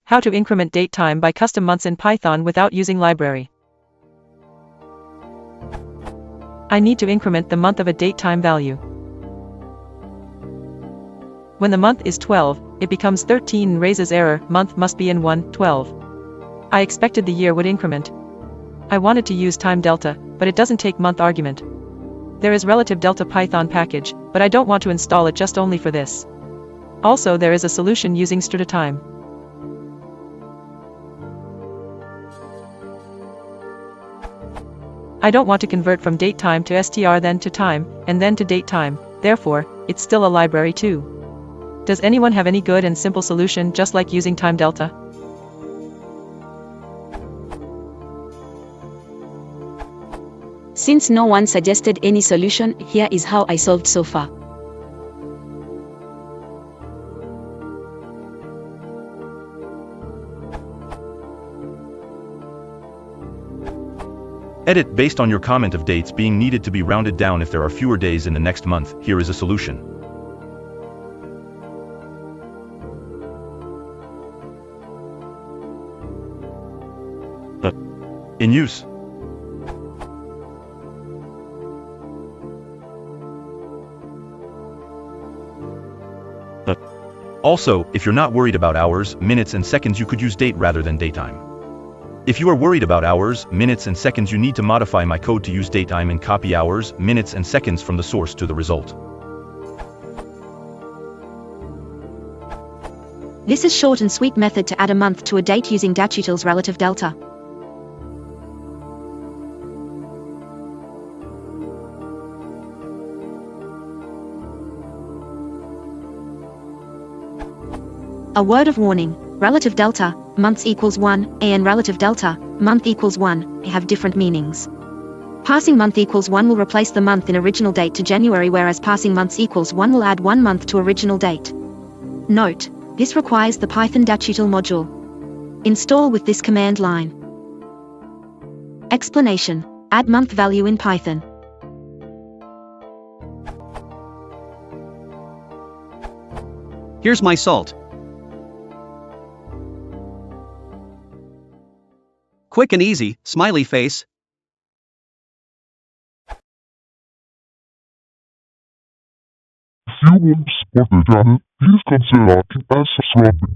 How to increment date time by custom months in Python without using library. I need to increment the month of a date time value. When the month is 12, it becomes 13 and raises error, month must be in 1/12. I expected the year would increment. I wanted to use time delta, but it doesn't take month argument. There is relative delta Python package, but I don't want to install it just only for this. Also there is a solution using Datetime. I don't want to convert from datetime to str then to time, and then to datetime, therefore, it's still a library too. Does anyone have any good and simple solution just like using time delta? Since no one suggested any solution, here is how I solved so far. Edit based on your comment of dates being needed to be rounded down if there are fewer days in the next month. Here is a solution. In use. Also, if you're not worried about hours, minutes and seconds, you could use date rather than datetime. If you are worried about hours, minutes and seconds, you need to modify my code to use datetime and copy hours, minutes and seconds from the source to the result. This is short and sweet method to add a month to a date using Datutils relative delta. A word of warning: relative delta, months equals 1, and relative delta, month equals 1, have different meanings. Passing month equals 1 will replace the month in original date to January, whereas passing months equals 1 will add 1 month to original date. Note: this requires the Python Datutil module. Install with this command line. Explanation: add month value in Python. Here's my salt. Quick and easy, smiley face. If you want to support the channel, please consider liking and subscribing.